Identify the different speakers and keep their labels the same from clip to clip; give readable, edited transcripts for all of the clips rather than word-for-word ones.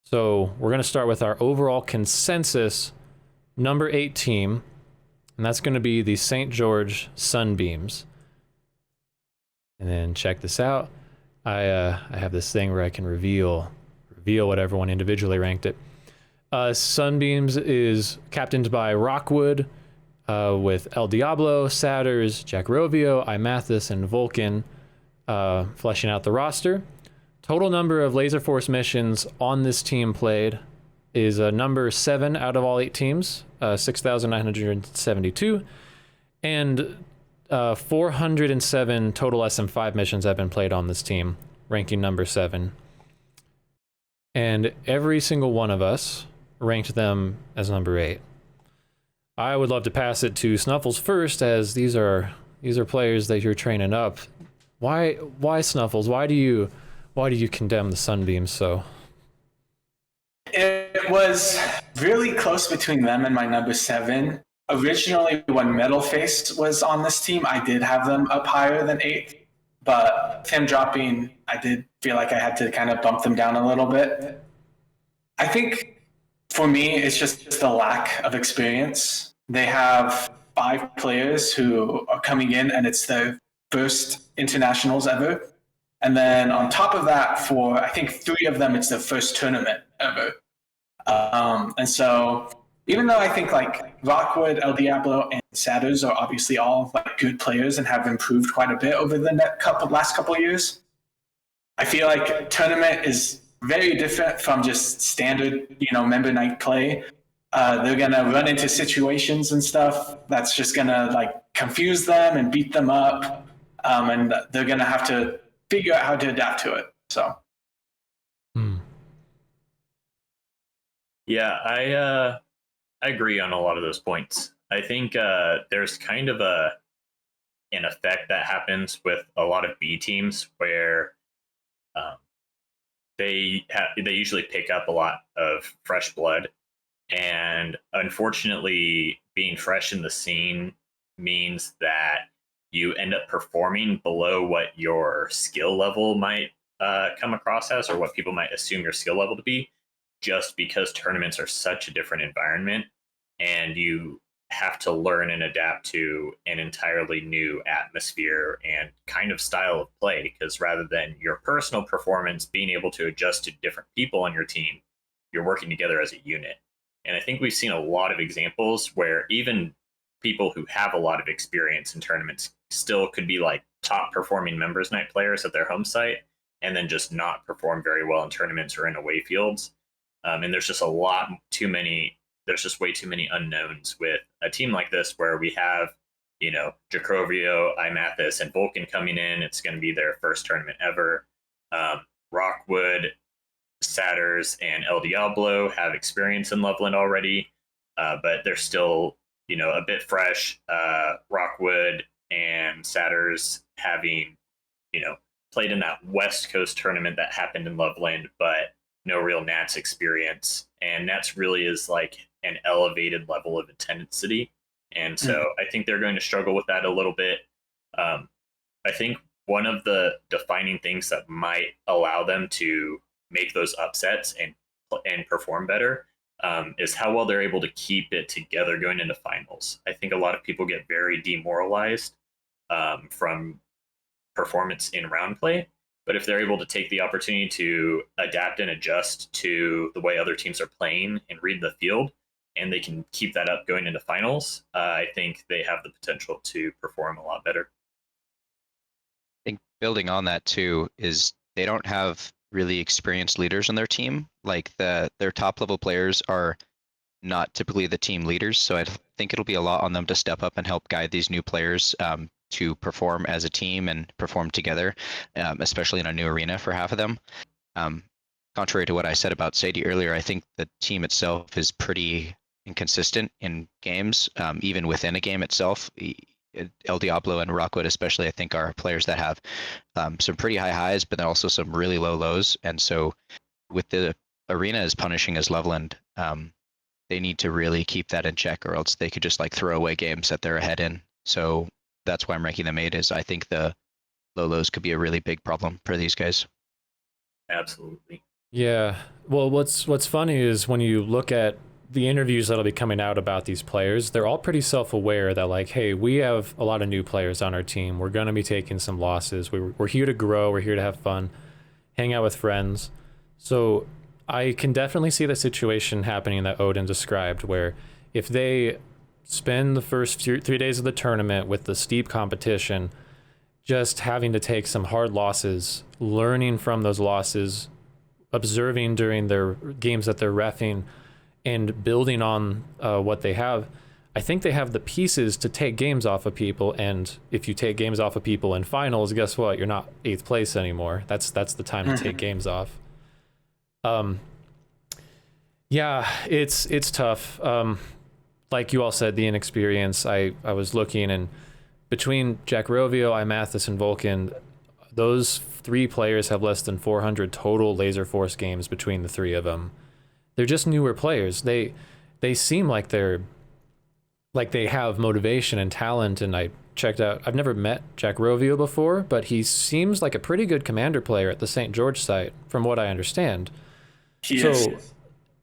Speaker 1: So we're going to start with our overall consensus number 8 team, and that's going to be the St. George Sunbeams. And then check this out. I have this thing where I can reveal what everyone individually ranked it. Sunbeams is captained by Rockwood, with El Diablo, Satyrs, Jack Rovio, Imathis, and Vulcan, fleshing out the roster. Total number of Laserforce missions on this team played is number 7 out of all 8 teams, 6,972, and 407 total SM5 missions have been played on this team, ranking number 7. And every single one of us ranked them as number 8. I would love to pass it to Snuffles first, as these are players that you're training up. Why Snuffles? Why do you condemn the Sunbeams so?
Speaker 2: It was really close between them and my number 7. Originally, when Metalface was on this team, I did have them up higher than 8, but with him dropping, I did feel like I had to kind of bump them down a little bit. I think for me, it's just the lack of experience. They have 5 players who are coming in, and it's their first internationals ever. And then on top of that, for I think 3 of them, it's their first tournament ever. And so even though I think like Rockwood, El Diablo, and Satyrs are obviously all like good players and have improved quite a bit over the last couple of years, I feel like tournament is very different from just standard, member night play. They're gonna run into situations and stuff that's just gonna like confuse them and beat them up, and they're gonna have to figure out how to adapt to it. So.
Speaker 3: Yeah, I agree on a lot of those points. I think there's kind of an effect that happens with a lot of B teams where they usually pick up a lot of fresh blood, and unfortunately, being fresh in the scene means that you end up performing below what your skill level might come across as, or what people might assume your skill level to be, just because tournaments are such a different environment and you have to learn and adapt to an entirely new atmosphere and kind of style of play. Because rather than your personal performance being able to adjust to different people on your team, you're working together as a unit. And I think we've seen a lot of examples where even people who have a lot of experience in tournaments still could be like top performing members night players at their home site, and then just not perform very well in tournaments or in away fields. And there's just there's just way too many unknowns with a team like this, where we have, Jacrovio, Imathis, and Vulcan coming in. It's going to be their first tournament ever. Rockwood, Satyrs, and El Diablo have experience in Loveland already, but they're still, a bit fresh. Rockwood and Satyrs having, played in that West Coast tournament that happened in Loveland, but no real Nats experience. And Nats really is like an elevated level of intensity. And so I think they're going to struggle with that a little bit. I think one of the defining things that might allow them to make those upsets and perform better is how well they're able to keep it together going into finals. I think a lot of people get very demoralized from performance in round play. But if they're able to take the opportunity to adapt and adjust to the way other teams are playing and read the field, and they can keep that up going into finals, I think they have the potential to perform a lot better.
Speaker 4: I think building on that too is they don't have really experienced leaders on their team. Like their top level players are not typically the team leaders. So I think it'll be a lot on them to step up and help guide these new players to perform as a team and perform together, especially in a new arena for half of them. Contrary to what I said about Sadie earlier, I think the team itself is pretty inconsistent in games, even within a game itself. El Diablo and Rockwood especially, I think, are players that have some pretty high highs, but then also some really low lows. And so with the arena as punishing as Loveland, they need to really keep that in check, or else they could just like throw away games that they're ahead in. So that's why I'm ranking them 8, is I think the low lows could be a really big problem for these guys.
Speaker 3: Absolutely.
Speaker 1: Yeah. Well, what's funny is when you look at the interviews that'll be coming out about these players, they're all pretty self-aware that like, hey, we have a lot of new players on our team. We're gonna be taking some losses. We're here to grow. We're here to have fun, hang out with friends. So I can definitely see the situation happening that Odin described, where if they spend the first 3 days of the tournament with the steep competition, just having to take some hard losses, learning from those losses, observing during their games that they're reffing, and building on what they have. I think they have the pieces to take games off of people, and if you take games off of people in finals, guess what? You're not 8th place anymore. That's the time to take games off. Yeah, it's tough. Like you all said, the inexperience. I was looking, and between Jack Rovio, iMathis, and Vulcan, those 3 players have less than 400 total Laserforce games between the 3 of them. They're just newer players. They seem like they have motivation and talent. And I checked out. I've never met Jack Rovio before, but he seems like a pretty good commander player at the St. George site, from what I understand.
Speaker 2: He
Speaker 1: So
Speaker 2: is.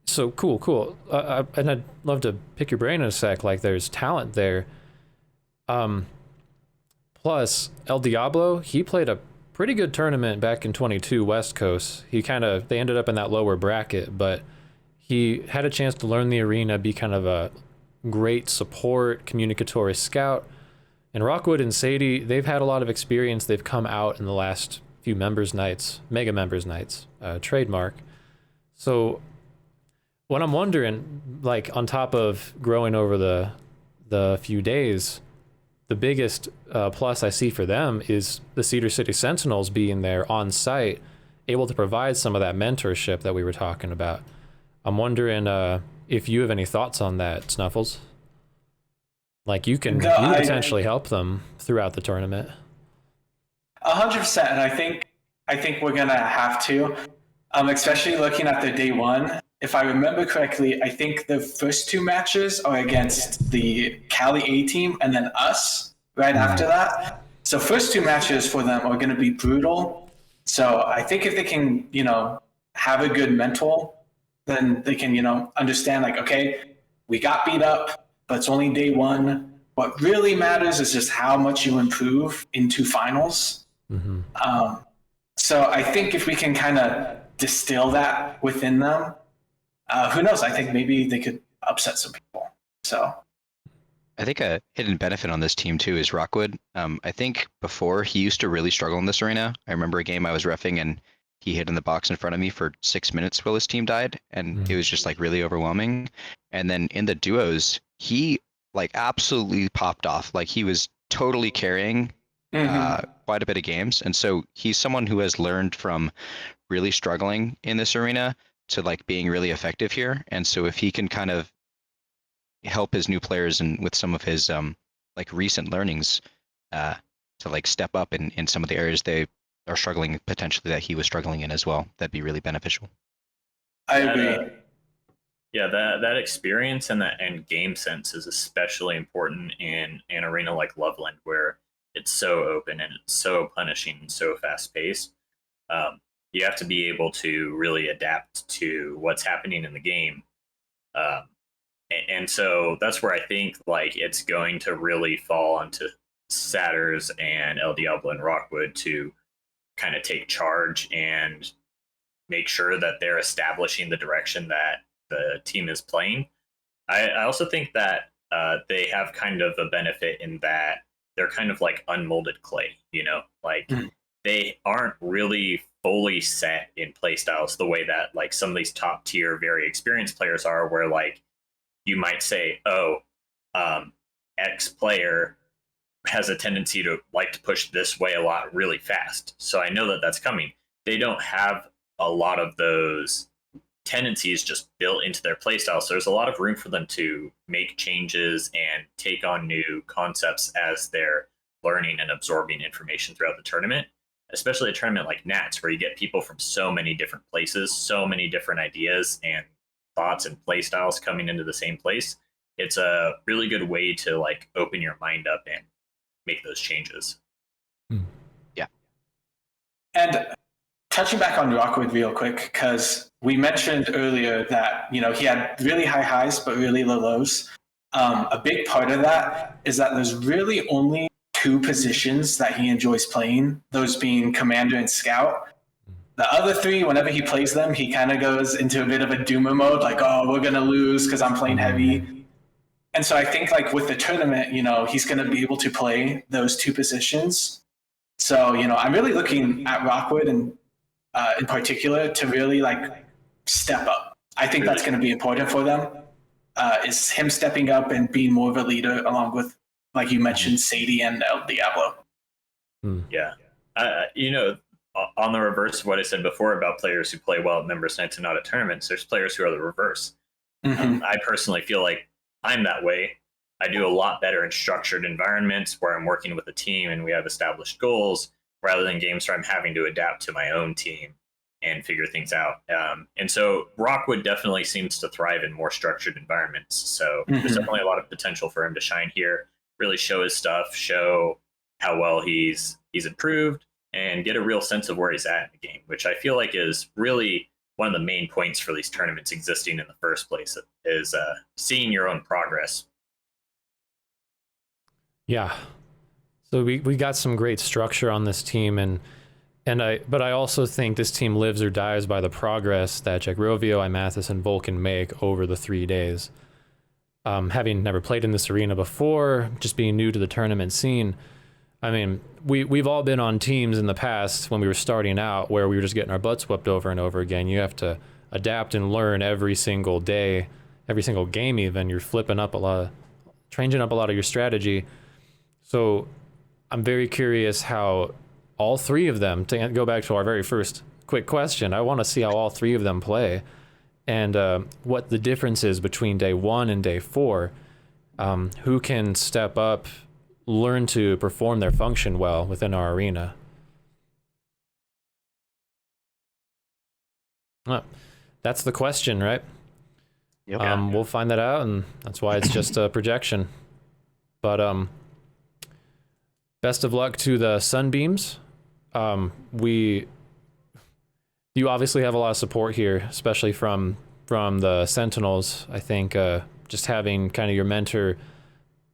Speaker 1: so cool. And I'd love to pick your brain in a sec. Like, there's talent there. Plus, El Diablo, he played a pretty good tournament back in 22 West Coast. They ended up in that lower bracket, but he had a chance to learn the arena, be kind of a great support, communicatory scout. And Rockwood and Sadie, they've had a lot of experience. They've come out in the last few mega members nights, trademark. So what I'm wondering, like, on top of growing over the few days, the biggest plus I see for them is the Cedar City Sentinels being there on site, able to provide some of that mentorship that we were talking about. I'm wondering if you have any thoughts on that, Snuffles. Like, you can potentially help them throughout the tournament.
Speaker 2: 100%, and I think we're gonna have to, especially looking at the day one. If I remember correctly, I think the first 2 matches are against the Cali A team and then us right after that. So first 2 matches for them are going to be brutal. So I think if they can, have a good mental, then they can, understand like, okay, we got beat up, but it's only day one. What really matters is just how much you improve into finals. So I think if we can kind of distill that within them, who knows? I think maybe they could upset some people. So
Speaker 4: I think a hidden benefit on this team too is Rockwood. I think before he used to really struggle in this arena. I remember a game I was reffing and he hid in the box in front of me for 6 minutes while his team died, and it was just like really overwhelming. And then in the duos, he like absolutely popped off. Like, he was totally carrying quite a bit of games, and so he's someone who has learned from really struggling in this arena to like being really effective here. And so if he can kind of help his new players and with some of his like recent learnings to like step up in some of the areas they are struggling, potentially that he was struggling in as well, that'd be really beneficial.
Speaker 2: I agree.
Speaker 3: Yeah, that experience and game sense is especially important in an arena like Loveland, where it's so open and it's so punishing and so fast paced. You have to be able to really adapt to what's happening in the game. And so that's where I think like it's going to really fall onto Satyrs and El Diablo and Rockwood to kind of take charge and make sure that they're establishing the direction that the team is playing. I also think that they have kind of a benefit in that they're kind of like unmolded clay, like they aren't really fully set in play styles the way that like some of these top tier, very experienced players are, where like you might say, X player has a tendency to like to push this way a lot really fast. So I know that that's coming. They don't have a lot of those tendencies just built into their playstyle. So there's a lot of room for them to make changes and take on new concepts as they're learning and absorbing information throughout the tournament, especially a tournament like Nats, where you get people from so many different places, so many different ideas and thoughts and playstyles coming into the same place. It's a really good way to like open your mind up and make those changes.
Speaker 4: Yeah.
Speaker 2: And touching back on Rockwood real quick, because we mentioned earlier that, you know, he had really high highs but really low lows. A big part of that is that there's really only two positions that he enjoys playing, those being commander and scout. The other three, whenever he plays them, he kind of goes into a bit of a doomer mode, like, oh, we're going to lose because I'm playing heavy. And so I think, like, with the tournament, you know, he's going to be able to play those two positions. So, you know, I'm really looking at Rockwood and in particular to really, like, step up. I think that's going to be important for them, is him stepping up and being more of a leader along with, like you mentioned, Sadie and El Diablo.
Speaker 3: Yeah. You know, on the reverse of what I said before about players who play well at members nights and not at tournaments, there's players who are the reverse. I personally feel like I'm that way. I do a lot better in structured environments where I'm working with a team and we have established goals, rather than games where I'm having to adapt to my own team and figure things out. And so Rockwood definitely seems to thrive in more structured environments. So there's definitely a lot of potential for him to shine here, really show his stuff, show how well he's improved, and get a real sense of where he's at in the game, which I feel like is really one of the main points for these tournaments existing in the first place, is seeing your own progress.
Speaker 1: Yeah. So we got some great structure on this team, but I also think this team lives or dies by the progress that Jack Rovio, Imathis, and Vulcan make over the 3 days. Having never played in this arena before, just being new to the tournament scene, I mean, we've all been on teams in the past when we were starting out where we were just getting our butts whooped over and over again. You have to adapt and learn every single day, every single game even. You're changing up a lot of your strategy. So I'm very curious how all three of them, to go back to our very first quick question, I want to see how all three of them play and what the difference is between day 1 and day 4. Who can step up, learn to perform their function well within our arena. Well, that's the question, right?
Speaker 4: Yep.
Speaker 1: We'll find that out, and that's why it's just a projection. But best of luck to the Sunbeams. You obviously have a lot of support here, especially from the Sentinels. I think just having kind of your mentor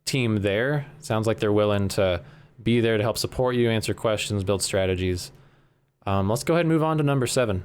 Speaker 1: team there, sounds like they're willing to be there to help support you, answer questions, build strategies. Let's go ahead and move on to number 7.